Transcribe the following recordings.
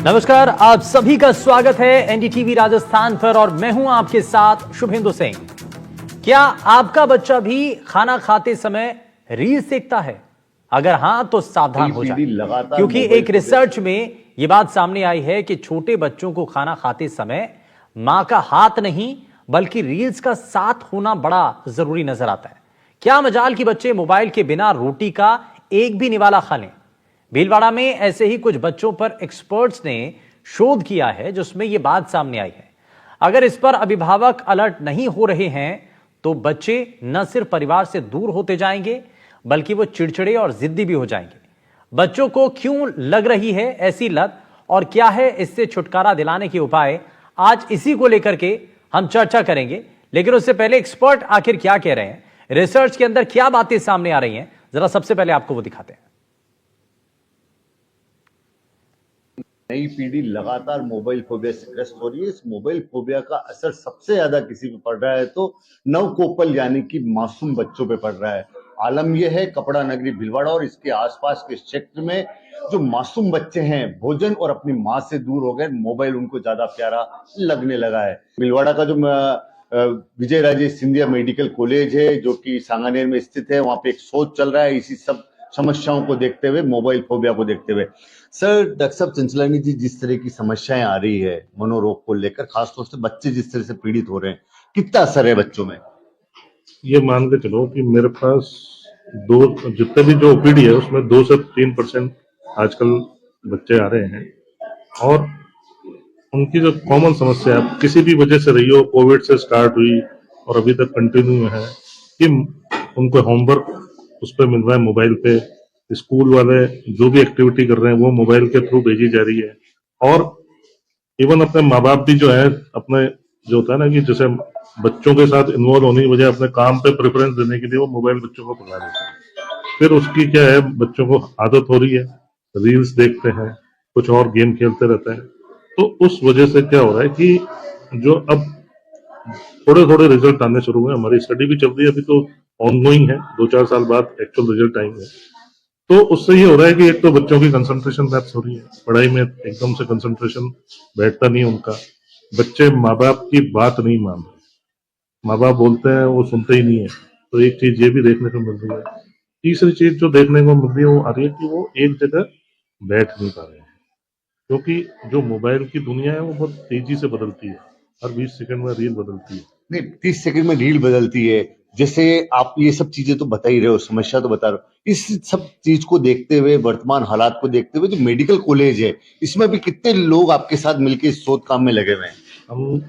नमस्कार, आप सभी का स्वागत है एनडीटीवी राजस्थान पर और मैं हूं आपके साथ शुभेंदु सिंह। क्या आपका बच्चा भी खाना खाते समय रील्स देखता है? अगर हां तो सावधान हो जाए, क्योंकि एक रिसर्च में यह बात सामने आई है कि छोटे बच्चों को खाना खाते समय मां का हाथ नहीं बल्कि रील्स का साथ होना बड़ा जरूरी नजर आता है। क्या मजाल कि बच्चे मोबाइल के बिना रोटी का एक भी निवाला खा लें। भीलवाड़ा में ऐसे ही कुछ बच्चों पर एक्सपर्ट्स ने शोध किया है जिसमें यह बात सामने आई है। अगर इस पर अभिभावक अलर्ट नहीं हो रहे हैं तो बच्चे न सिर्फ परिवार से दूर होते जाएंगे बल्कि वो चिड़चिड़े और जिद्दी भी हो जाएंगे। बच्चों को क्यों लग रही है ऐसी लत और क्या है इससे छुटकारा दिलाने के उपाय, आज इसी को लेकर के हम चर्चा करेंगे। लेकिन उससे पहले एक्सपर्ट आखिर क्या कह रहे हैं, रिसर्च के अंदर क्या बातें सामने आ रही हैं, जरा सबसे पहले आपको वो दिखाते हैं। नई पीढ़ी लगातार मोबाइल फोबिया से ग्रस्त हो रही है। इस मोबाइल फोबिया का असर सबसे ज्यादा किसी पे पड़ रहा है तो नवकोपल यानी कि मासूम बच्चों पे पड़ रहा है। आलम यह है कपड़ा नगरी भीलवाड़ा और इसके आसपास के क्षेत्र में जो मासूम बच्चे हैं भोजन और अपनी माँ से दूर हो गए, मोबाइल उनको ज्यादा प्यारा लगने लगा है। भीलवाड़ा का जो विजय राजेश सिंधिया मेडिकल कॉलेज है जो कि सांगानेर में स्थित है, वहां पे एक शोध चल रहा है इसी सब समस्याओं को देखते हुए, मोबाइल फोबिया को देखते हुए। सर, डॉक्टर साहब चंचलानी जी, जिस तरह की समस्याएं आ रही है मनोरोग को लेकर, खासतौर से बच्चे जिस तरह से पीड़ित हो रहे हैं, कितना असर है बच्चों में? ये मान के चलो कि मेरे पास जितने भी जो ओपीडी है उसमें 2 से 3% आजकल बच्चे आ रहे हैं और उनकी जो कॉमन समस्या है किसी भी वजह से रही हो, कोविड से स्टार्ट हुई और अभी तक कंटिन्यू है कि उनको होमवर्क उस पर मिल रहा है मोबाइल पे, स्कूल वाले जो भी एक्टिविटी कर रहे हैं वो मोबाइल के थ्रू भेजी जा रही है और इवन अपने माँ बाप भी जो है अपने जो होता है ना कि जैसे बच्चों के साथ इन्वॉल्व होने की बजाय अपने काम पे प्रेफरेंस देने के लिए वो मोबाइल बच्चों को पकड़ा देते हैं। फिर उसकी क्या है, बच्चों को आदत हो रही है, रील्स देखते हैं, कुछ और गेम खेलते रहते हैं। तो उस वजह से क्या हो रहा है कि जो अब थोड़े थोड़े रिजल्ट आने शुरू हुए, हमारी स्टडी भी चल रही है, अभी तो ऑनगोइंग है, 2-4 साल बाद एक्चुअल रिजल्ट आएंगे। तो उससे ये हो रहा है कि एक तो बच्चों की कंसंट्रेशन लैप्स हो रही है, पढ़ाई में एकदम से कंसंट्रेशन बैठता नहीं उनका, बच्चे माँ बाप की बात नहीं मान रहे, माँ बाप बोलते हैं वो सुनते ही नहीं है। तो एक चीज ये भी देखने को मिल रही है। तीसरी चीज जो देखने को मिल रही है वो आ रही है कि वो एक जगह बैठ नहीं पा रहे हैं, क्योंकि जो मोबाइल की दुनिया है वो बहुत तेजी से बदलती है, हर 20 सेकंड में रील बदलती है। नहीं, 30 सेकंड में रील बदलती है। जैसे आप ये सब चीजें तो बता ही रहे हो, समस्या तो बता रहे हो, इस सब चीज को देखते हुए, वर्तमान हालात को देखते हुए, जो मेडिकल कॉलेज है इसमें भी कितने लोग आपके साथ मिलकर इस शोध काम में लगे हुए हैं? हम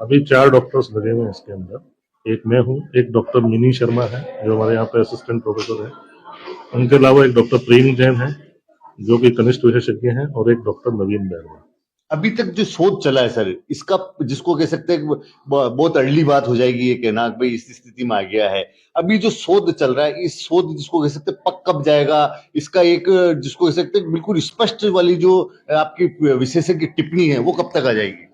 अभी 4 डॉक्टर्स लगे हुए हैं इसके अंदर। एक मैं हूँ, एक डॉक्टर मिनी शर्मा है जो हमारे यहाँ पे असिस्टेंट प्रोफेसर है, उनके अलावा एक डॉक्टर प्रेम जैन है जो कि कनिष्ठ विशेषज्ञ हैं और एक डॉक्टर नवीन बैरवा। अभी तक जो शोध चला है सर, इसका जिसको कह सकते हैं बहुत अर्ली बात हो जाएगी ये कहना कि भाई इस स्थिति में आ गया है। अभी जो शोध चल रहा है, इस शोध जिसको कह सकते हैं पक कब जाएगा, इसका एक जिसको कह सकते हैं बिल्कुल स्पष्ट वाली जो आपकी विशेषज्ञ टिप्पणी है वो कब तक आ जाएगी?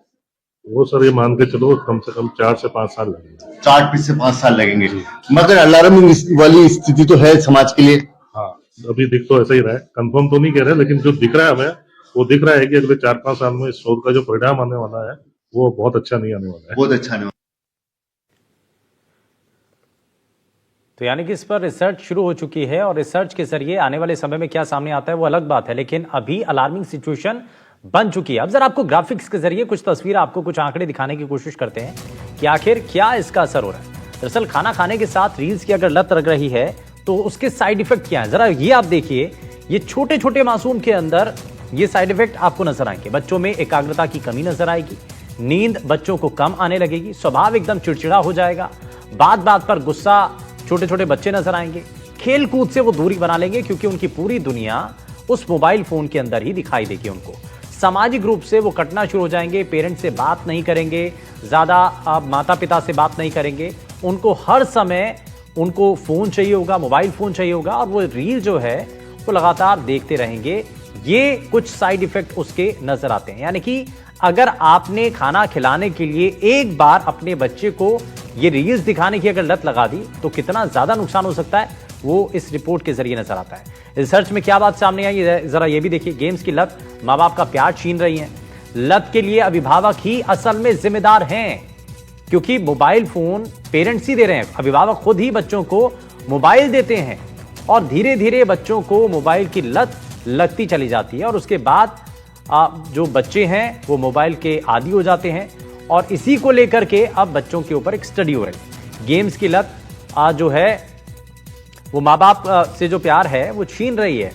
वो सर ये मान के चलो कम से कम 4 से 5 साल लगेंगे। 4 से 5 साल लगेंगे, मगर अलार्मिंग वाली स्थिति तो है समाज के लिए। हाँ, अभी दिख तो ऐसा ही रहा है, कंफर्म तो नहीं कह रहे, लेकिन जो दिख रहा है हमें वो दिख रहा है कि अगले 4-5 साल में इस शोध का जो परिणाम आने वाला है वो बहुत अच्छा नहीं आने वाला है। बहुत अच्छा नहीं। तो यानी कि इस पर रिसर्च शुरू हो चुकी है और रिसर्च के जरिए आने वाले समय में क्या सामने आता है वो अलग बात है, लेकिन अभी अलार्मिंग सिचुएशन बन चुकी है। अब जरा आपको ग्राफिक्स के जरिए कुछ तस्वीर, आपको कुछ आंकड़े दिखाने की कोशिश करते हैं कि आखिर क्या इसका असर हो रहा है। दरअसल खाना खाने के साथ रील्स की अगर लत लग रही है तो उसके साइड इफेक्ट क्या है, जरा ये आप देखिए। ये छोटे छोटे मासूम के अंदर ये साइड इफेक्ट आपको नजर आएंगे। बच्चों में एकाग्रता की कमी नजर आएगी, नींद बच्चों को कम आने लगेगी, स्वभाव एकदम चिड़चिड़ा हो जाएगा, बात बात पर गुस्सा छोटे छोटे बच्चे नजर आएंगे, खेल कूद से वो दूरी बना लेंगे क्योंकि उनकी पूरी दुनिया उस मोबाइल फोन के अंदर ही दिखाई देगी उनको। सामाजिक रूप से वो कटना शुरू हो जाएंगे, पेरेंट्स से बात नहीं करेंगे, ज्यादा माता पिता से बात नहीं करेंगे, उनको हर समय उनको फोन चाहिए होगा, मोबाइल फोन चाहिए होगा और वो रील जो है वो लगातार देखते रहेंगे। ये कुछ साइड इफेक्ट उसके नजर आते हैं। यानी कि अगर आपने खाना खिलाने के लिए एक बार अपने बच्चे को ये रील्स दिखाने की अगर लत लगा दी तो कितना ज्यादा नुकसान हो सकता है वो इस रिपोर्ट के जरिए नजर आता है। रिसर्च में क्या बात सामने आई है, जरा ये भी देखिए। गेम्स की लत माँ बाप का प्यार छीन रही है। लत के लिए अभिभावक ही असल में जिम्मेदार हैं, क्योंकि मोबाइल फोन पेरेंट्स ही दे रहे हैं। अभिभावक खुद ही बच्चों को मोबाइल देते हैं और धीरे धीरे बच्चों को मोबाइल की लत लगती चली जाती है और उसके बाद जो बच्चे हैं वो मोबाइल के आदी हो जाते हैं और इसी को लेकर के अब बच्चों के ऊपर एक स्टडी हो रही है। गेम्स की लत जो है वो माँ बाप से जो प्यार है वो छीन रही है।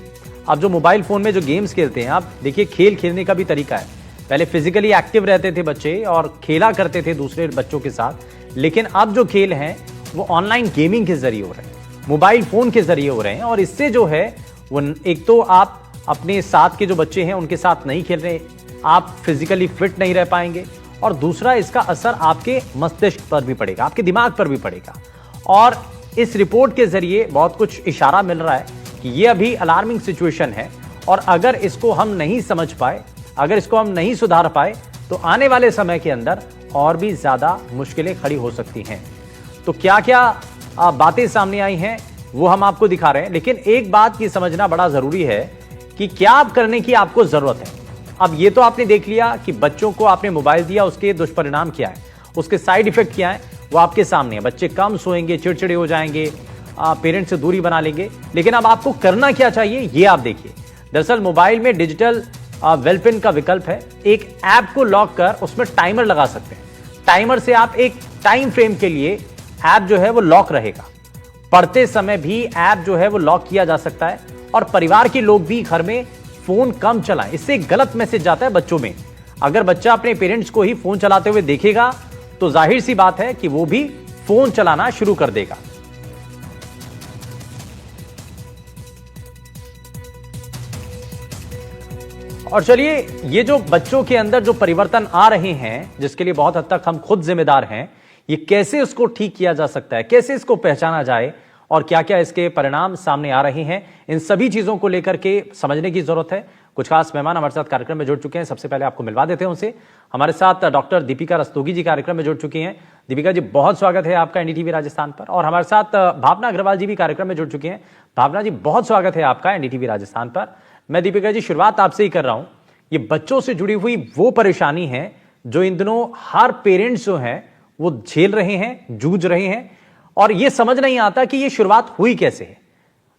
अब जो मोबाइल फोन में जो गेम्स खेलते हैं, आप देखिए खेल खेलने का भी तरीका है। पहले फिजिकली एक्टिव रहते थे बच्चे और खेला करते थे दूसरे बच्चों के साथ, लेकिन अब जो खेल हैं वो ऑनलाइन गेमिंग के जरिए हो रहे हैं, मोबाइल फोन के जरिए हो रहे हैं। और इससे जो है वो एक तो आप अपने साथ के जो बच्चे हैं उनके साथ नहीं खेल रहे, आप फिजिकली फिट नहीं रह पाएंगे, और दूसरा इसका असर आपके मस्तिष्क पर भी पड़ेगा, आपके दिमाग पर भी पड़ेगा। और इस रिपोर्ट के जरिए बहुत कुछ इशारा मिल रहा है कि ये अभी अलार्मिंग सिचुएशन है और अगर इसको हम नहीं समझ पाए, अगर इसको हम नहीं सुधार पाए तो आने वाले समय के अंदर और भी ज्यादा मुश्किलें खड़ी हो सकती हैं। तो क्या क्या बातें सामने आई हैं वो हम आपको दिखा रहे हैं, लेकिन एक बात ये समझना बड़ा जरूरी है कि क्या आप करने की आपको जरूरत है। अब ये तो आपने देख लिया कि बच्चों को आपने मोबाइल दिया, उसके दुष्परिणाम क्या है, उसके साइड इफेक्ट क्या है, वो आपके सामने है। बच्चे कम सोएंगे, चिड़चिड़े हो जाएंगे, पेरेंट्स से दूरी बना लेंगे। लेकिन अब आपको करना क्या चाहिए ये आप देखिए। दरअसल मोबाइल में डिजिटल वेलपिन का विकल्प है। एक ऐप को लॉक कर उसमें टाइमर लगा सकते हैं। टाइमर से आप एक टाइम फ्रेम के लिए ऐप जो है वो लॉक रहेगा। पढ़ते समय भी ऐप जो है वो लॉक किया जा सकता है और परिवार के लोग भी घर में फोन कम चलाएं। इससे एक गलत मैसेज जाता है बच्चों में। अगर बच्चा अपने पेरेंट्स को ही फोन चलाते हुए देखेगा तो जाहिर सी बात है कि वो भी फोन चलाना शुरू कर देगा। और चलिए, ये जो बच्चों के अंदर जो परिवर्तन आ रहे हैं, जिसके लिए बहुत हद तक हम खुद जिम्मेदार हैं, ये कैसे उसको ठीक किया जा सकता है, कैसे इसको पहचाना जाए और क्या क्या इसके परिणाम सामने आ रहे हैं, इन सभी चीजों को लेकर के समझने की जरूरत है। कुछ खास मेहमान हमारे साथ कार्यक्रम में जुड़ चुके हैं। सबसे पहले आपको मिलवा देते हैं उनसे। हमारे साथ डॉक्टर दीपिका रस्तोगी जी कार्यक्रम में जुड़ चुकी हैं। दीपिका जी, बहुत स्वागत है आपका एनडीटीवी राजस्थान पर। और हमारे साथ भावना अग्रवाल जी भी कार्यक्रम में जुड़ चुके हैं। भावना जी, बहुत स्वागत है आपका एनडीटीवी राजस्थान पर। मैं दीपिका जी शुरुआत आपसे ही कर रहा हूं। ये बच्चों से जुड़ी हुई वो परेशानी है जो इन दिनों हर पेरेंट्स जो हैं वो झेल रहे हैं, जूझ रहे हैं, और ये समझ नहीं आता कि ये शुरुआत हुई कैसे है,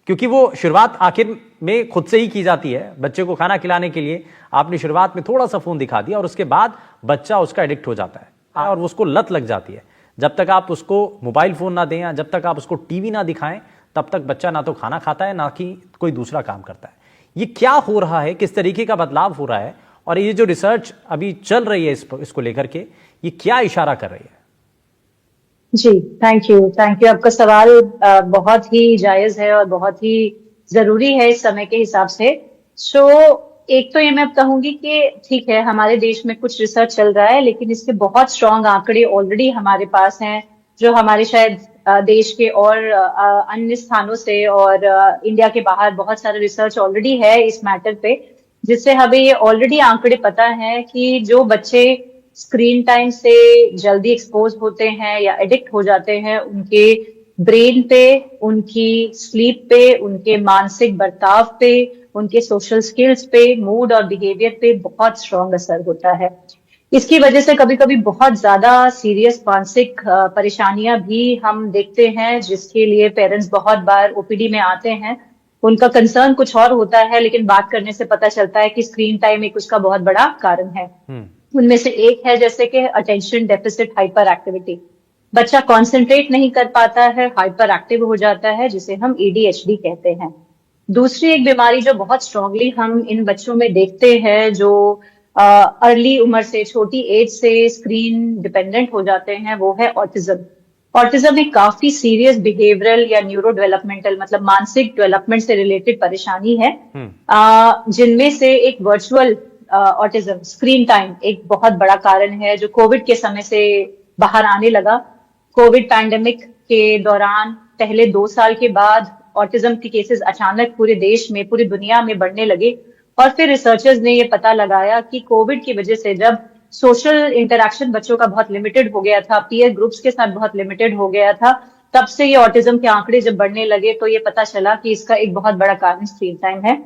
क्योंकि वो शुरुआत आखिर में खुद से ही की जाती है। बच्चे को खाना खिलाने के लिए आपने शुरुआत में थोड़ा सा फोन दिखा दिया और उसके बाद बच्चा उसका एडिक्ट हो जाता है और उसको लत लग जाती है। जब तक आप उसको मोबाइल फोन ना दें या जब तक आप उसको टीवी ना दिखाएं, तब तक बच्चा ना तो खाना खाता है ना कि कोई दूसरा काम करता है। ये क्या हो रहा है, किस तरीके का बदलाव हो रहा है, और ये जो रिसर्च अभी चल रही है इसको लेकर के, ये क्या इशारा कर रही है? जी, थैंक यू आपका सवाल बहुत ही जायज है और बहुत ही जरूरी है इस समय के हिसाब से। एक तो ये मैं अब कहूंगी कि ठीक है, हमारे देश में कुछ रिसर्च चल रहा है, लेकिन इसके बहुत स्ट्रांग आंकड़े ऑलरेडी हमारे पास हैं, जो हमारे शायद देश के और अन्य स्थानों से और इंडिया के बाहर बहुत सारा रिसर्च ऑलरेडी है इस मैटर पे, जिससे हमें ये ऑलरेडी आंकड़े पता है कि जो बच्चे स्क्रीन टाइम से जल्दी एक्सपोज होते हैं या एडिक्ट हो जाते हैं, उनके ब्रेन पे, उनकी स्लीप पे, उनके मानसिक बर्ताव पे, उनके सोशल स्किल्स पे, मूड और बिहेवियर पे बहुत स्ट्रॉन्ग असर होता है। इसकी वजह से कभी कभी बहुत ज्यादा सीरियस मानसिक परेशानियां भी हम देखते हैं, जिसके लिए पेरेंट्स बहुत बार ओपीडी में आते हैं। उनका कंसर्न कुछ और होता है, लेकिन बात करने से पता चलता है कि स्क्रीन टाइम एक उसका बहुत बड़ा कारण है। उनमें से एक है जैसे कि अटेंशन डेफिसिट हाइपर एक्टिविटी। बच्चा कॉन्सेंट्रेट नहीं कर पाता है, हाइपर एक्टिव हो जाता है, जिसे हम ADHD कहते हैं। दूसरी एक बीमारी जो बहुत स्ट्रांगली हम इन बच्चों में देखते हैं, जो अर्ली उम्र से, छोटी एज से स्क्रीन डिपेंडेंट हो जाते हैं, वो है ऑटिज्म। ऑटिज्म एक काफी सीरियस बिहेवियरल या न्यूरो डेवलपमेंटल, मतलब मानसिक डेवलपमेंट से रिलेटेड परेशानी है, जिनमें से एक वर्चुअल ऑटिज्म, स्क्रीन टाइम एक बहुत बड़ा कारण है, जो कोविड के समय से बाहर आने लगा। कोविड पैंडेमिक के दौरान पहले 2 साल के बाद ऑटिज्म के केसेस अचानक पूरे देश में, पूरी दुनिया में बढ़ने लगे, और फिर रिसर्चर्स ने ये पता लगाया कि कोविड की वजह से जब सोशल इंटरेक्शन बच्चों का बहुत लिमिटेड हो गया था, पीयर ग्रुप्स के साथ बहुत लिमिटेड हो गया था। तब से ये ऑटिज्म के आंकड़े जब बढ़ने लगे तो ये पता चला कि इसका एक बहुत बड़ा कारण स्क्रीन टाइम है।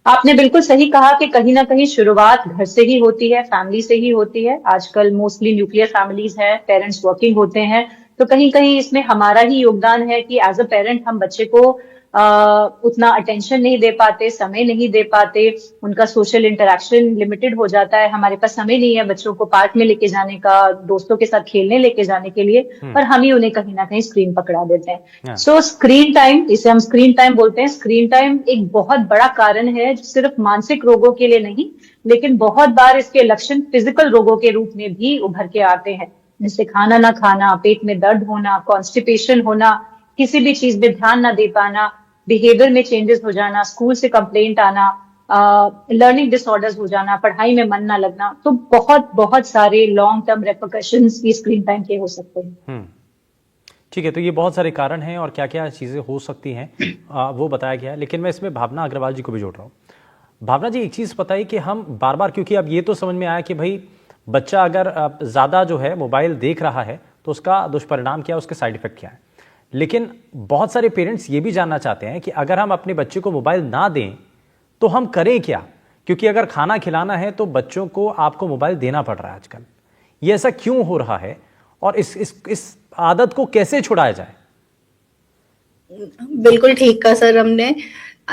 आपने बिल्कुल सही कहा कि कहीं ना कहीं शुरुआत घर से ही होती है, फैमिली से ही होती है। आजकल मोस्टली न्यूक्लियर फैमिलीज हैं, पेरेंट्स वर्किंग होते हैं, तो कहीं कहीं इसमें हमारा ही योगदान है कि एज अ पेरेंट हम बच्चे को उतना अटेंशन नहीं दे पाते, समय नहीं दे पाते, उनका सोशल इंटरेक्शन लिमिटेड हो जाता है। हमारे पास समय नहीं है बच्चों को पार्क में लेके जाने का, दोस्तों के साथ खेलने लेके जाने के लिए, पर हम ही उन्हें कहीं ना कहीं स्क्रीन पकड़ा देते हैं। सो स्क्रीन टाइम, इसे हम स्क्रीन टाइम बोलते हैं। स्क्रीन टाइम एक बहुत बड़ा कारण है, सिर्फ मानसिक रोगों के लिए नहीं, लेकिन बहुत बार इसके लक्षण फिजिकल रोगों के रूप में भी उभर के आते हैं, जैसे खाना ना खाना, पेट में दर्द होना, कॉन्स्टिपेशन होना, किसी भी चीज में ध्यान ना दे पाना, बिहेवियर में चेंजेस हो जाना, स्कूल से कंप्लेंट आना, लर्निंग डिसऑर्डर्स हो जाना, पढ़ाई में मन ना लगना। तो बहुत बहुत सारे लॉन्ग टर्म रेपरकशंस ये स्क्रीन टाइम के हो सकते हैं। ठीक है, तो ये बहुत सारे कारण हैं और क्या क्या चीज़ें हो सकती हैं वो बताया गया है। लेकिन मैं इसमें भावना अग्रवाल जी को भी जोड़ रहा हूँ। भावना जी, एक चीज़ बताइए कि हम बार बार, क्योंकि अब ये तो समझ में आया कि भाई बच्चा अगर ज़्यादा जो है मोबाइल देख रहा है तो उसका दुष्परिणाम क्या है, उसके साइड इफेक्ट क्या है। लेकिन बहुत सारे पेरेंट्स ये भी जानना चाहते हैं कि अगर हम अपने बच्चे को मोबाइल ना दें तो हम करें क्या, क्योंकि अगर खाना खिलाना है तो बच्चों को आपको मोबाइल देना पड़ रहा है आजकल। ये ऐसा क्यों हो रहा है और इस आदत को कैसे छुड़ाया जाए? बिल्कुल ठीक कहा सर हमने।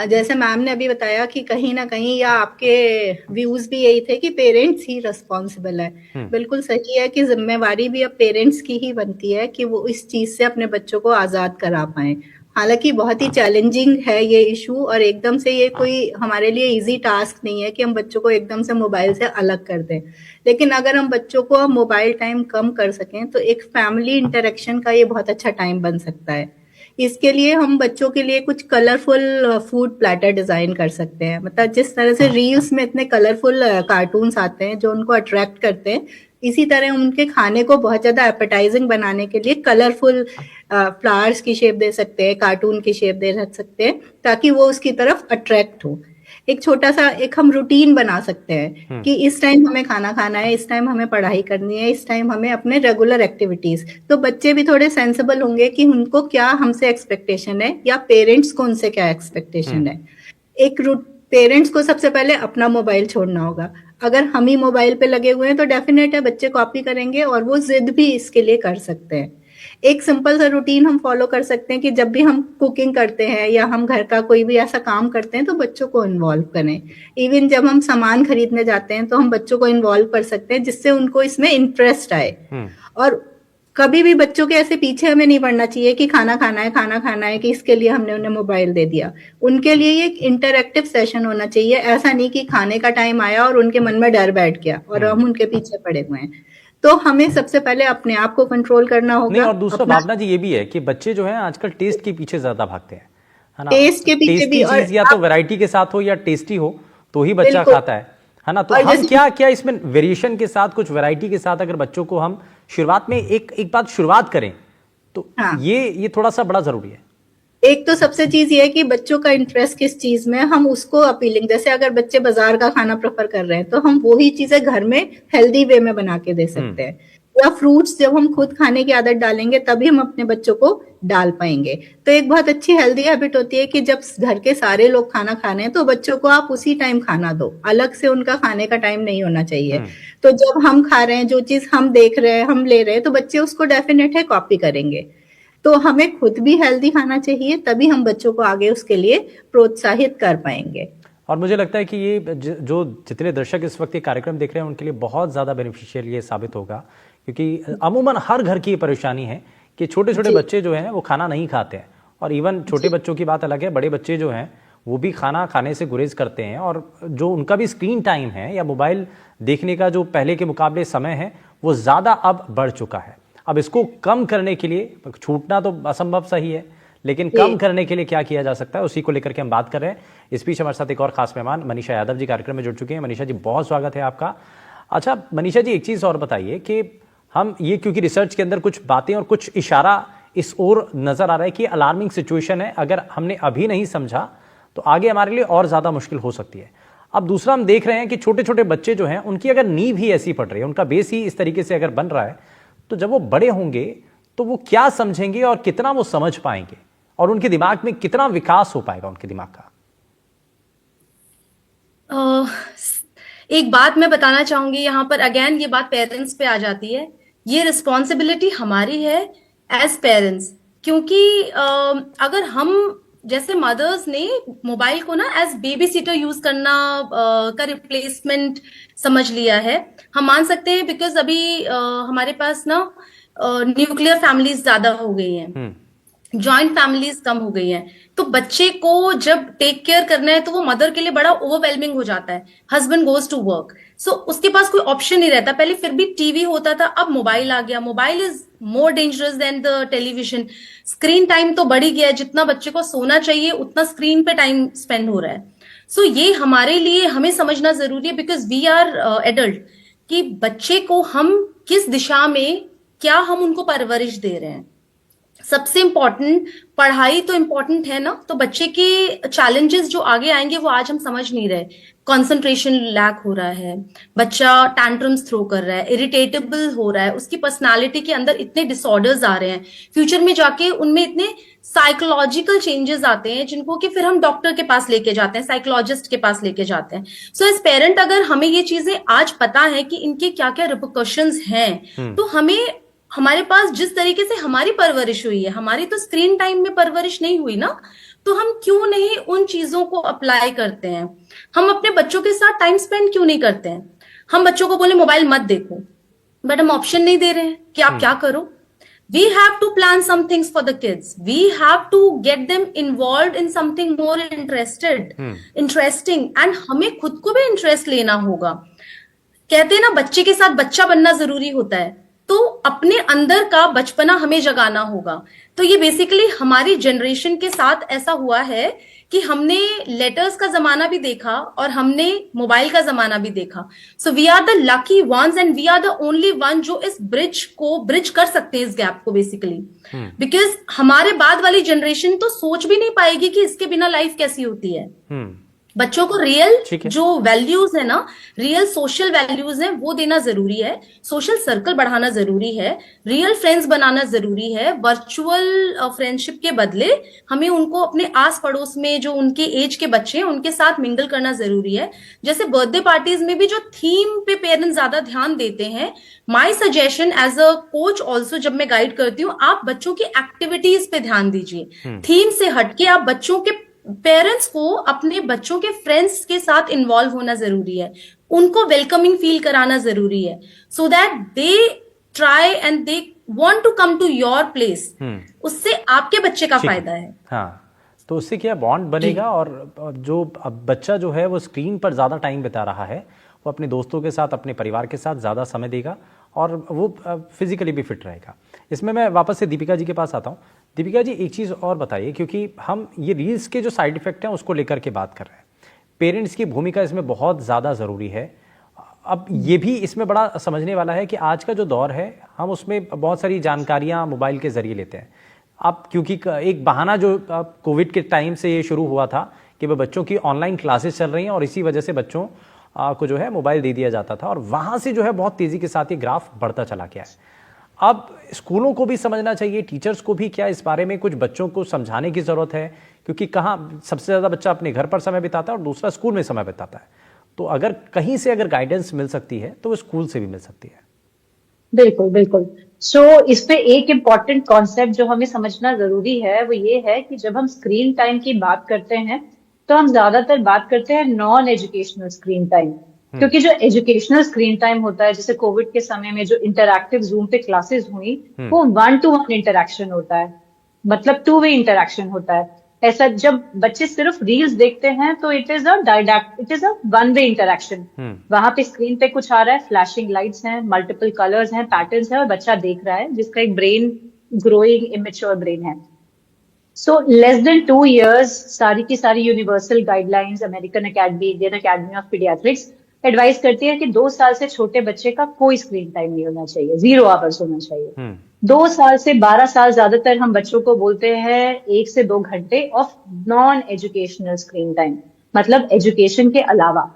जैसे मैम ने अभी बताया कि कहीं ना कहीं, या आपके व्यूज भी यही थे कि पेरेंट्स ही रिस्पॉन्सिबल है। बिल्कुल सही है कि जिम्मेवारी भी अब पेरेंट्स की ही बनती है कि वो इस चीज से अपने बच्चों को आजाद करा पाए। हालांकि बहुत ही चैलेंजिंग है ये इशू, और एकदम से ये कोई हमारे लिए इजी टास्क नहीं है कि हम बच्चों को एकदम से मोबाइल से अलग कर दें। लेकिन अगर हम बच्चों को मोबाइल टाइम कम कर सकें तो एक फैमिली इंटरेक्शन का ये बहुत अच्छा टाइम बन सकता है। इसके लिए हम बच्चों के लिए कुछ कलरफुल फूड प्लेटर डिजाइन कर सकते हैं। मतलब जिस तरह से रील्स में इतने कलरफुल कार्टून्स आते हैं जो उनको अट्रैक्ट करते हैं, इसी तरह उनके खाने को बहुत ज्यादा एपेटाइजिंग बनाने के लिए कलरफुल फ्लावर्स की शेप दे सकते हैं, कार्टून की शेप दे सकते हैं, ताकि वो उसकी तरफ अट्रैक्ट हो। एक छोटा सा हम रूटीन बना सकते हैं कि इस टाइम हमें खाना खाना है, इस टाइम हमें पढ़ाई करनी है, इस टाइम हमें अपने रेगुलर एक्टिविटीज। तो बच्चे भी थोड़े सेंसिबल होंगे कि उनको क्या हमसे एक्सपेक्टेशन है या पेरेंट्स को उनसे क्या एक्सपेक्टेशन है। पेरेंट्स को सबसे पहले अपना मोबाइल छोड़ना होगा। अगर हम ही मोबाइल पे लगे हुए हैं तो डेफिनेट है बच्चे कॉपी करेंगे और वो जिद भी इसके लिए कर सकते हैं। एक सिंपल सा रूटीन हम फॉलो कर सकते हैं कि जब भी हम कुकिंग करते हैं या हम घर का कोई भी ऐसा काम करते हैं तो बच्चों को इन्वॉल्व करें। इवन जब हम सामान खरीदने जाते हैं तो हम बच्चों को इन्वॉल्व कर सकते हैं, जिससे उनको इसमें इंटरेस्ट आए। और कभी भी बच्चों के ऐसे पीछे हमें नहीं पड़ना चाहिए कि खाना खाना है कि इसके लिए हमने उन्हें मोबाइल दे दिया। उनके लिए ये एक इंटरैक्टिव सेशन होना चाहिए। ऐसा नहीं कि खाने का टाइम आया और उनके मन में डर बैठ गया और हम उनके पीछे पड़े हुए हैं। तो हमें सबसे पहले अपने आप को कंट्रोल करना होगा। नहीं, और दूसरा भावना जी ये भी है कि बच्चे जो हैं आजकल टेस्ट के पीछे ज्यादा भागते हैं, है ना। टेस्ट के पीछे भी, और या तो वैरायटी के साथ हो या टेस्टी हो तो ही बच्चा खाता है ना। तो हम क्या इसमें वेरिएशन के साथ, कुछ वैरायटी के साथ अगर बच्चों को हम शुरुआत में एक बात शुरुआत करें तो ये थोड़ा सा बड़ा जरूरी है। एक तो सबसे चीज ये है कि बच्चों का इंटरेस्ट किस चीज में, हम उसको अपीलिंग, जैसे अगर बच्चे बाजार का खाना प्रेफर कर रहे हैं तो हम वही चीजें घर में हेल्दी वे में बना के दे सकते हैं। या फ्रूट्स जब हम खुद खाने की आदत डालेंगे तभी हम अपने बच्चों को डाल पाएंगे। तो एक बहुत अच्छी हेल्दी हैबिट होती है कि जब घर के सारे लोग खाना खा रहे हैं तो बच्चों को आप उसी टाइम खाना दो, अलग से उनका खाने का टाइम नहीं होना चाहिए। तो जब हम खा रहे हैं, जो चीज हम देख रहे हैं, हम ले रहे हैं, तो बच्चे उसको डेफिनेट है कॉपी करेंगे। तो हमें खुद भी हेल्दी खाना चाहिए, तभी हम बच्चों को आगे उसके लिए प्रोत्साहित कर पाएंगे। और मुझे लगता है कि ये जो जितने दर्शक इस वक्त ये कार्यक्रम देख रहे हैं उनके लिए बहुत ज्यादा बेनिफिशियल ये साबित होगा, क्योंकि अमूमन हर घर की ये परेशानी है कि छोटे छोटे बच्चे जो हैं वो खाना नहीं खाते हैं। और इवन छोटे बच्चों की बात अलग है, बड़े बच्चे जो हैं वो भी खाना खाने से गुरेज करते हैं, और जो उनका भी स्क्रीन टाइम है या मोबाइल देखने का जो पहले के मुकाबले समय है वो ज्यादा अब बढ़ चुका है। अब इसको कम करने के लिए, छूटना तो असंभव सही है, लेकिन कम करने के लिए क्या किया जा सकता है उसी को लेकर के हम बात कर रहे हैं। इस बीच हमारे साथ एक और खास मेहमान मनीषा यादव जी कार्यक्रम में जुड़ चुके हैं। मनीषा जी, बहुत स्वागत है आपका। अच्छा मनीषा जी, एक चीज और बताइए कि हम ये, क्योंकि रिसर्च के अंदर कुछ बातें और कुछ इशारा इस ओर नजर आ रहा है कि अलार्मिंग सिचुएशन है, अगर हमने अभी नहीं समझा तो आगे हमारे लिए और ज्यादा मुश्किल हो सकती है। अब दूसरा हम देख रहे हैं कि छोटे छोटे बच्चे जो हैं उनकी अगर नींव ही ऐसी पड़ रही है, उनका बेस ही इस तरीके से अगर बन रहा है, तो जब वो बड़े होंगे तो वो क्या समझेंगे और कितना वो समझ पाएंगे और उनके दिमाग में कितना विकास हो पाएगा उनके दिमाग का। एक बात मैं बताना चाहूंगी यहाँ पर, अगेन ये बात पेरेंट्स पे आ जाती है। ये रिस्पॉन्सिबिलिटी हमारी है एज पेरेंट्स, क्योंकि अगर हम जैसे मदर्स ने मोबाइल को ना एज बेबी सीटर यूज करना का रिप्लेसमेंट समझ लिया है, हम मान सकते हैं, बिकॉज अभी हमारे पास ना न्यूक्लियर फैमिलीज ज्यादा हो गई हैं, जॉइंट फैमिलीज कम हो गई हैं, तो बच्चे को जब टेक केयर करना है तो वो मदर के लिए बड़ा ओवरवेलमिंग हो जाता है। हस्बैंड गोज टू वर्क, सो उसके पास कोई ऑप्शन नहीं रहता। पहले फिर भी टीवी होता था, अब मोबाइल आ गया। Mobile is more dangerous than the television. Screen time तो बढ़ ही गया है, जितना बच्चे को सोना चाहिए उतना स्क्रीन पे टाइम स्पेंड हो रहा है। सो ये हमारे लिए हमें समझना जरूरी है, बिकॉज वी आर एडल्ट, कि बच्चे को हम किस दिशा में, क्या हम उनको परवरिश दे रहे हैं। सबसे इंपॉर्टेंट पढ़ाई तो इंपॉर्टेंट है ना, तो बच्चे के चैलेंजेस जो आगे आएंगे वो आज हम समझ नहीं रहे। कंसंट्रेशन लैक हो रहा है, बच्चा टैंट्रम्स थ्रो कर रहा है, इरिटेटेबल हो रहा है, उसकी पर्सनालिटी के अंदर इतने डिसऑर्डर्स आ रहे हैं, फ्यूचर में जाके उनमें इतने साइकोलॉजिकल चेंजेस आते हैं जिनको कि फिर हम डॉक्टर के पास लेके जाते हैं, साइकोलॉजिस्ट के पास लेके जाते हैं। सो एज पेरेंट अगर हमें ये चीजें आज पता है कि इनके क्या क्या रिपरकशंस हैं, तो हमें, हमारे पास जिस तरीके से हमारी परवरिश हुई है, हमारी तो स्क्रीन टाइम में परवरिश नहीं हुई ना, तो हम क्यों नहीं उन चीजों को अप्लाई करते हैं। हम अपने बच्चों के साथ टाइम स्पेंड क्यों नहीं करते हैं। हम बच्चों को बोले मोबाइल मत देखो, बट हम ऑप्शन नहीं दे रहे हैं कि आप क्या करो। We have to plan some things for the kids, we have to get them involve in something more interesting, and हमें खुद को भी इंटरेस्ट लेना होगा। कहते हैं ना बच्चे के साथ बच्चा बनना जरूरी होता है, तो अपने अंदर का बचपना हमें जगाना होगा। तो ये बेसिकली हमारी जनरेशन के साथ ऐसा हुआ है कि हमने लेटर्स का जमाना भी देखा और हमने मोबाइल का जमाना भी देखा। So we are the lucky ones and we are the only one जो इस ब्रिज को ब्रिज कर सकते हैं, इस गैप को बेसिकली। बिकॉज हमारे बाद वाली जनरेशन तो सोच भी नहीं पाएगी कि इसके बिना लाइफ कैसी होती है। बच्चों को रियल जो वैल्यूज है ना, रियल सोशल वैल्यूज है, वो देना जरूरी है। सोशल सर्कल बढ़ाना जरूरी है, रियल फ्रेंड्स बनाना जरूरी है। वर्चुअल फ्रेंडशिप के बदले हमें उनको अपने आस पड़ोस में जो उनके एज के बच्चे हैं उनके साथ मिंगल करना जरूरी है। जैसे बर्थडे पार्टीज में भी जो थीम पे पेरेंट्स ज्यादा ध्यान देते हैं, my suggestion as a coach also, जब मैं गाइड करती हूँ, आप बच्चों की एक्टिविटीज पे ध्यान दीजिए। थीम से हटके आप बच्चों के, पेरेंट्स को अपने बच्चों के फ्रेंड्स के साथ इन्वॉल्व होना जरूरी है, उनको वेलकमिंग फील कराना जरूरी है, so that they try and they want to come to your place. उससे आपके बच्चे का फायदा है। हाँ, तो उससे क्या बॉन्ड बनेगा, और जो अब बच्चा जो है वो स्क्रीन पर ज्यादा टाइम बिता रहा है, वो अपने दोस्तों के साथ, अपने परिवार के साथ ज्यादा समय देगा और वो फिजिकली भी फिट रहेगा। इसमें मैं वापस से दीपिका जी के पास आता हूँ। दीपिका जी, एक चीज़ और बताइए, क्योंकि हम ये रील्स के जो साइड इफेक्ट हैं उसको लेकर के बात कर रहे हैं, पेरेंट्स की भूमिका इसमें बहुत ज़्यादा ज़रूरी है। अब ये भी इसमें बड़ा समझने वाला है कि आज का जो दौर है, हम उसमें बहुत सारी जानकारियाँ मोबाइल के ज़रिए लेते हैं। अब क्योंकि एक बहाना जो कोविड के टाइम से ये शुरू हुआ था कि वह बच्चों की ऑनलाइन क्लासेस चल रही हैं और इसी वजह से बच्चों को जो है मोबाइल दे दिया जाता था, और वहाँ से जो है बहुत तेज़ी के साथ ये ग्राफ बढ़ता चला गया है। अब स्कूलों को भी समझना चाहिए, टीचर्स को भी, क्या इस बारे में कुछ बच्चों को समझाने की ज़रूरत है, क्योंकि कहाँ सबसे ज़्यादा बच्चा अपने घर पर समय बिताता है और दूसरा स्कूल में समय बिताता है। तो अगर कहीं से अगर गाइडेंस मिल सकती है तो वो स्कूल से भी मिल सकती है। बिल्कुल बिल्कुल। सो इस पे एक इम्पॉर्टेंट कॉन्सेप्ट जो हमें समझना जरूरी है वो ये है कि जब हम स्क्रीन टाइम की बात करते हैं तो हम ज्यादातर बात करते हैं नॉन एजुकेशनल स्क्रीन टाइम, क्योंकि जो एजुकेशनल स्क्रीन टाइम होता है, जैसे कोविड के समय में जो इंटरैक्टिव जूम पे क्लासेस हुई, वो 1-to-1 इंटरैक्शन होता है, मतलब 2-वे इंटरैक्शन होता है। ऐसा जब बच्चे सिर्फ रील्स देखते हैं तो इट इज अ 1-वे इंटरैक्शन। वहां पे स्क्रीन पे कुछ आ रहा है, फ्लैशिंग लाइट्स हैं, मल्टीपल कलर्स हैं, पैटर्न्स हैं, और बच्चा देख रहा है, जिसका एक ब्रेन ग्रोइंग इमेच्योर ब्रेन है। सो लेस देन 2 years सारी की सारी universal guidelines, American academy, Indian academy of paediatrics advice करती है कि 2 साल से छोटे बच्चे का कोई स्क्रीन टाइम नहीं होना चाहिए, 0 आवर्स होना चाहिए। 2 साल से 12 साल ज्यादातर हम बच्चों को बोलते हैं 1 से 2 घंटे of non educational screen time, मतलब एजुकेशन के अलावा।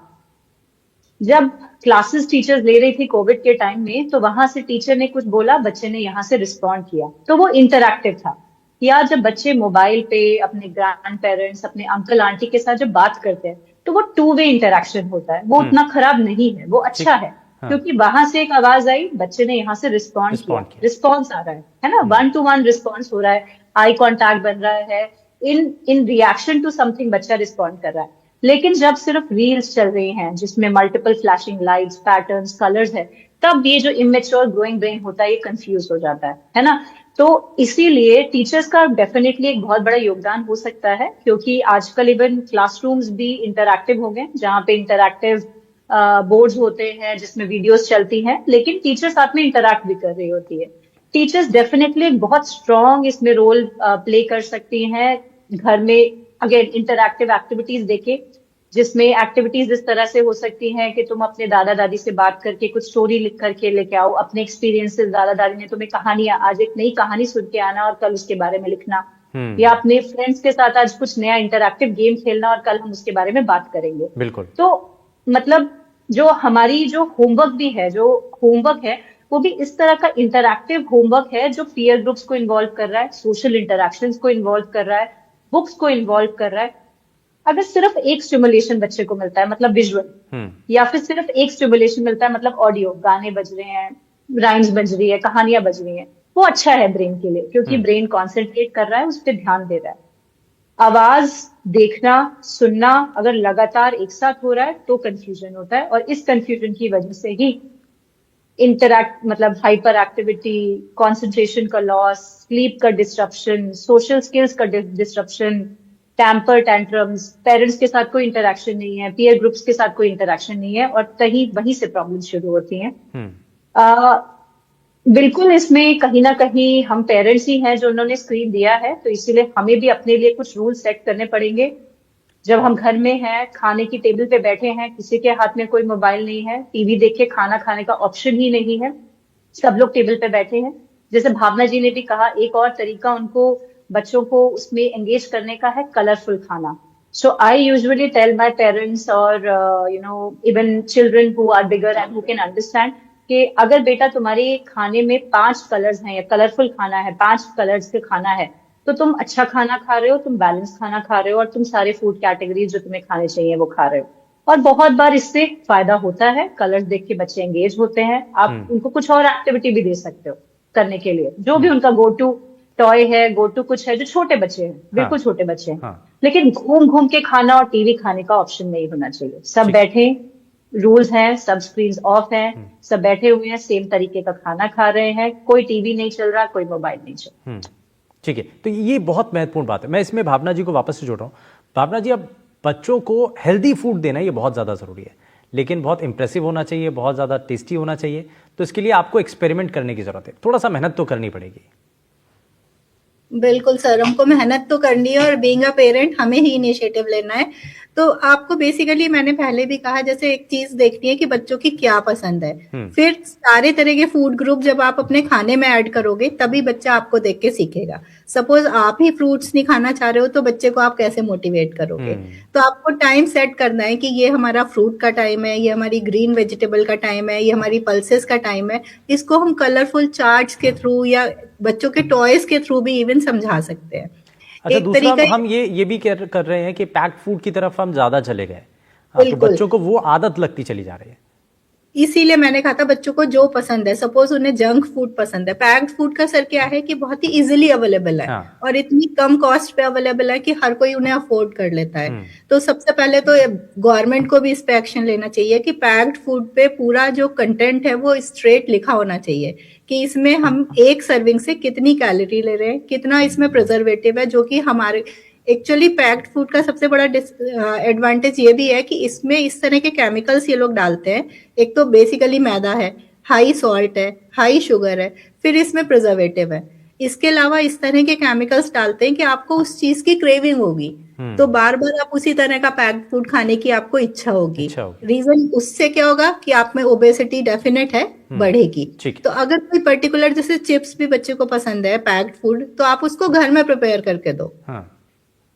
जब क्लासेस टीचर्स ले रही थी कोविड के टाइम में, तो वहां से टीचर ने कुछ बोला, बच्चे ने यहाँ से रिस्पॉन्ड किया, तो वो इंटरैक्टिव था। या जब बच्चे मोबाइल पे अपने ग्रैंड पेरेंट्स, अपने अंकल आंटी के साथ जब बात करते हैं, तो वो 2 वे इंटरेक्शन होता है, वो उतना खराब नहीं है, वो अच्छा है। हाँ। क्योंकि वहां से एक आवाज आई, बच्चे ने यहाँ से रिस्पॉन्ड किया, रिस्पॉन्स आ रहा है ना, 1-to-1 रिस्पॉन्स हो रहा है, आई कॉन्टैक्ट बन रहा है, इन रिएक्शन टू समथिंग बच्चा रिस्पॉन्ड कर रहा है। लेकिन जब सिर्फ रील्स चल रही हैं जिसमें multiple flashing lights, patterns, colours है, तब ये जो इमेच्योर ग्रोइंग ब्रेन होता है ये कंफ्यूज हो जाता है ना। तो इसीलिए टीचर्स का डेफिनेटली एक बहुत बड़ा योगदान हो सकता है, क्योंकि आजकल इवन क्लासरूम्स भी इंटरैक्टिव हो गए, जहाँ पे इंटरैक्टिव बोर्ड्स होते हैं जिसमें वीडियोस चलती हैं, लेकिन टीचर साथ में इंटरैक्ट भी कर रही होती है। टीचर्स डेफिनेटली एक बहुत स्ट्रॉन्ग इसमें रोल प्ले कर सकती हैं घर में। अगेन इंटरैक्टिव एक्टिविटीज देके, जिसमें एक्टिविटीज इस तरह से हो सकती हैं कि तुम अपने दादा दादी से बात करके कुछ स्टोरी लिख करके लेके आओ, अपने एक्सपीरियंसेस, दादा दादी ने तुम्हें कहानियां, आज एक नई कहानी सुन के आना और कल उसके बारे में लिखना, या अपने फ्रेंड्स के साथ आज कुछ नया इंटरैक्टिव गेम खेलना और कल हम उसके बारे में बात करेंगे। बिल्कुल। तो मतलब जो हमारी जो होमवर्क भी है, जो होमवर्क है वो भी इस तरह का इंटरैक्टिव होमवर्क है जो पीयर ग्रुप्स को इन्वॉल्व कर रहा है, सोशल इंटरैक्शंस को इन्वॉल्व कर रहा है, बुक्स को इन्वॉल्व कर रहा है। अगर सिर्फ एक स्टिमुलेशन बच्चे को मिलता है, मतलब विजुअल, या फिर सिर्फ एक स्टिमुलेशन मिलता है, मतलब ऑडियो, गाने बज रहे हैं, राइम्स बज रही है, कहानियां बज रही हैं, वो अच्छा है ब्रेन के लिए, क्योंकि ब्रेन कॉन्सेंट्रेट कर रहा है, उस पर ध्यान दे रहा है। आवाज, देखना, सुनना अगर लगातार एक साथ हो रहा है तो कंफ्यूजन होता है, और इस कंफ्यूजन की वजह से ही मतलब हाइपर एक्टिविटी, कंसंट्रेशन का लॉस, स्लीप का डिस्ट्रप्शन, सोशल स्किल्स का डिस्ट्रप्शन, टेम्पर टैंट्रम्स, पेरेंट्स के साथ कोई इंटरेक्शन नहीं है, पीयर ग्रुप्स के साथ कोई इंटरेक्शन नहीं है, और वहीं से प्रॉब्लम शुरू होती हैं। बिल्कुल इसमें कहीं ना कहीं हम पेरेंट्स ही हैं जो उन्होंने स्क्रीन दिया है, तो इसीलिए हमें भी अपने लिए कुछ रूल सेट करने पड़ेंगे। जब हम घर में हैं, खाने की टेबल पे बैठे हैं, किसी के हाथ में कोई मोबाइल नहीं है, टीवी देख के खाना खाने का ऑप्शन ही नहीं है, सब लोग टेबल पे बैठे हैं। जैसे भावना जी ने भी कहा, एक और तरीका उनको, बच्चों को उसमें एंगेज करने का है, कलरफुल खाना। So I usually tell my parents और even children who are bigger and who can understand कि अगर बेटा तुम्हारे खाने में 5 कलर्स हैं या कलरफुल खाना है, 5 कलर्स के खाना है, तो तुम अच्छा खाना खा रहे हो, तुम बैलेंस खाना खा रहे हो, और तुम सारे फूड कैटेगरीज जो तुम्हें खाने चाहिए वो खा रहे हो। और बहुत बार इससे फायदा होता है, कलर्स देख के बच्चे एंगेज होते हैं। आप उनको कुछ और एक्टिविटी भी दे सकते हो करने के लिए, जो भी उनका गो टू टॉय है, गो टू कुछ है, जो छोटे बच्चे हैं, बिल्कुल छोटे बच्चे हैं। लेकिन घूम घूम के खाना और टीवी खाने का ऑप्शन नहीं होना चाहिए। सब बैठे, रूल्स हैं, सब स्क्रीन ऑफ हैं, सब बैठे हुए हैं, सेम तरीके का खाना खा रहे हैं, कोई टीवी नहीं चल रहा, कोई मोबाइल नहीं चल रहा। ठीक है, तो ये बहुत महत्वपूर्ण बात है। मैं इसमें भावना जी को वापस से जोड़ रहा हूँ। भावना जी, अब बच्चों को हेल्दी फूड देना ये बहुत ज़्यादा ज़रूरी है, लेकिन बहुत इंप्रेसिव होना चाहिए, बहुत ज़्यादा टेस्टी होना चाहिए। तो इसके लिए आपको एक्सपेरिमेंट करने की ज़रूरत है, थोड़ा सा मेहनत तो करनी पड़ेगी। बिल्कुल सर, हमको मेहनत तो करनी है, और बीइंग अ पेरेंट हमें ही इनिशिएटिव लेना है। तो आपको बेसिकली मैंने पहले भी कहा, जैसे एक चीज देखनी है कि बच्चों की क्या पसंद है, फिर सारे तरह के फूड ग्रुप जब आप अपने खाने में ऐड करोगे तभी बच्चा आपको देख के सीखेगा। सपोज आप ही फ्रूट्स नहीं खाना चाह रहे हो तो बच्चे को आप कैसे मोटिवेट करोगे? तो आपको टाइम सेट करना है कि ये हमारा फ्रूट का टाइम है, ये हमारी ग्रीन वेजिटेबल का टाइम है, ये हमारी पल्सेस का टाइम है। इसको हम कलरफुल चार्ट्स के थ्रू या बच्चों के टॉयज के थ्रू भी इवन समझा सकते हैं। अच्छा, दूसरा हम ये भी कर रहे हैं कि पैक्ड फूड की तरफ हम ज्यादा चले गए, तो बच्चों को वो आदत लगती चली जा रही है। इसीलिए मैंने कहा था बच्चों को जो पसंद है, सपोज उन्हें जंक फूड पसंद है, पैक्ड फूड का सर क्या है कि बहुत ही इजीली अवेलेबल है, और इतनी कम कॉस्ट पे अवेलेबल है कि हर कोई उन्हें अफोर्ड कर लेता है। तो सबसे पहले तो गवर्नमेंट को भी इस पे एक्शन लेना चाहिए कि पैक्ड फूड पे पूरा जो कंटेंट है वो स्ट्रेट लिखा होना चाहिए कि इसमें हम एक सर्विंग से कितनी कैलोरी ले रहे हैं, कितना इसमें प्रिजर्वेटिव है, जो कि हमारे एक्चुअली पैक्ड फूड का सबसे बड़ा एडवांटेज ये भी है कि इसमें इस तरह के केमिकल्स ये लोग डालते हैं। एक तो बेसिकली मैदा है, हाई सॉल्ट है, हाई शुगर है, फिर इसमें प्रिजर्वेटिव है। इसके अलावा इस तरह के केमिकल्स डालते हैं कि आपको उस चीज की क्रेविंग होगी, तो बार बार आप उसी तरह का पैक्ड फूड खाने की आपको इच्छा होगी। रीजन उससे क्या होगा कि आप में ओबेसिटी डेफिनेट है, बढ़ेगी। तो अगर कोई पर्टिकुलर, जैसे चिप्स भी बच्चे को पसंद है पैक्ड फूड, तो आप उसको घर में प्रिपेयर करके दो।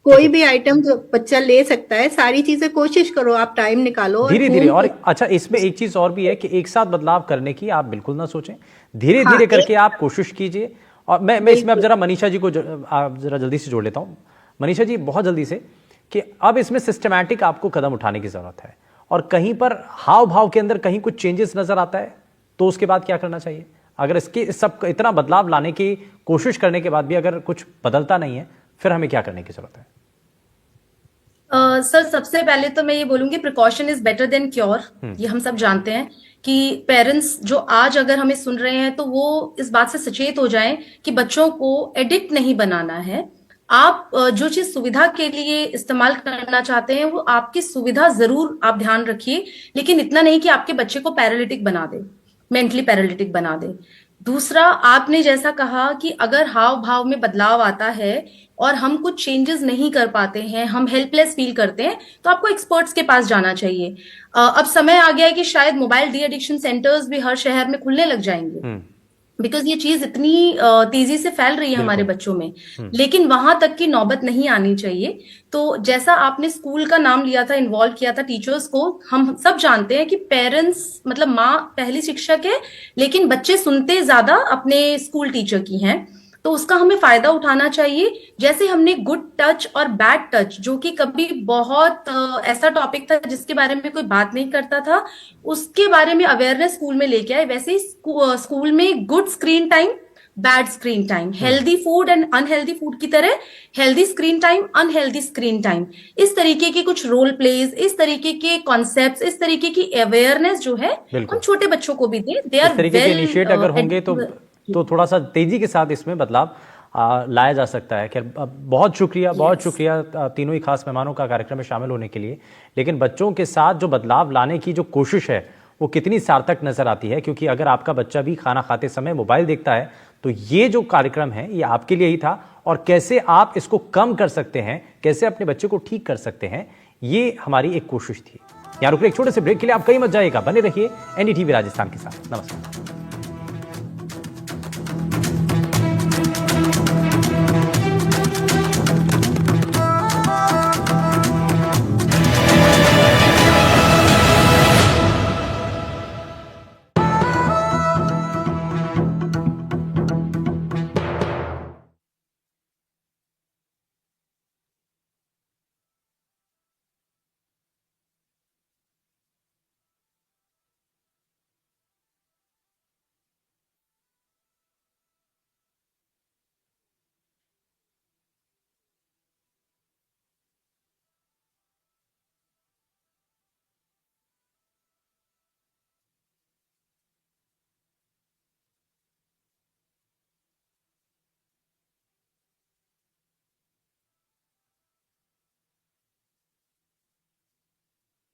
कोई भी आइटम जो बच्चा ले सकता है, सारी चीजें कोशिश करो, आप टाइम निकालो और धीरे धीरे। फोन और को- अच्छा, इसमें एक चीज और भी है कि एक साथ बदलाव करने की आप बिल्कुल ना सोचें, धीरे हाँ, धीरे करके आप कोशिश कीजिए। और मैं इसमें अब जरा मनीषा जी को जरा जल्दी से जोड़ लेता हूं। मनीषा जी, बहुत जल्दी से, कि अब इसमें सिस्टमैटिक आपको कदम उठाने की जरूरत है, और कहीं पर हाव भाव के अंदर कहीं कुछ चेंजेस नजर आता है तो उसके बाद क्या करना चाहिए? अगर इसके सब इतना बदलाव लाने की कोशिश करने के बाद भी अगर कुछ बदलता नहीं है, फिर हमें क्या करने की जरूरत है? सर, सबसे पहले तो मैं ये बोलूंगी, precaution is better than cure. ये हम सब जानते हैं कि पेरेंट्स जो आज अगर हमें सुन रहे हैं तो वो इस बात से सचेत हो जाएं कि बच्चों को एडिक्ट नहीं बनाना है। आप जो चीज सुविधा के लिए इस्तेमाल करना चाहते हैं वो आपकी सुविधा जरूर आप ध्यान रखिए, लेकिन इतना नहीं कि आपके बच्चे को पैरालिटिक बना दे, मेंटली पैरालिटिक बना दे। दूसरा, आपने जैसा कहा कि अगर हाव भाव में बदलाव आता है और हम कुछ चेंजेस नहीं कर पाते हैं, हम हेल्पलेस फील करते हैं, तो आपको एक्सपर्ट्स के पास जाना चाहिए। अब समय आ गया है कि शायद मोबाइल डी एडिक्शन सेंटर्स भी हर शहर में खुलने लग जाएंगे, बिकॉज ये चीज इतनी तेजी से फैल रही है हमारे बच्चों में, लेकिन वहां तक की नौबत नहीं आनी चाहिए। तो जैसा आपने स्कूल का नाम लिया था, इन्वॉल्व किया था टीचर्स को, हम सब जानते हैं कि पेरेंट्स मतलब माँ पहली शिक्षक है, लेकिन बच्चे सुनते ज्यादा अपने स्कूल टीचर की हैं, तो उसका हमें फायदा उठाना चाहिए। जैसे हमने गुड टच और बैड टच, जो कि कभी बहुत ऐसा टॉपिक था जिसके बारे में कोई बात नहीं करता था, उसके बारे में अवेयरनेस स्कूल में लेके आए, वैसे ही स्कूल में good screen time, bad screen time, healthy food and unhealthy food की तरह healthy screen time, unhealthy screen time, इस तरीके के कुछ रोल प्लेज, इस तरीके के कॉन्सेप्ट्स, इस तरीके की अवेयरनेस जो है हम छोटे बच्चों को भी दें। दे इस आर तरीके के वेल इनिशिएट अगर होंगे तो थोड़ा सा तेजी के साथ इसमें बदलाव लाया जा सकता है। खैर, बहुत शुक्रिया, बहुत शुक्रिया तीनों ही खास मेहमानों का कार्यक्रम में शामिल होने के लिए। लेकिन बच्चों के साथ जो बदलाव लाने की जो कोशिश है वो कितनी सार्थक नजर आती है, क्योंकि अगर आपका बच्चा भी खाना खाते समय मोबाइल देखता है तो ये जो कार्यक्रम है ये आपके लिए ही था, और कैसे आप इसको कम कर सकते हैं, कैसे अपने बच्चे को ठीक कर सकते हैं, ये हमारी एक कोशिश थी। यहाँ रुक एक छोटे से ब्रेक के लिए, आप कहीं मत जाइएगा, बने रहिए एनडीटीवी राजस्थान के साथ। नमस्कार।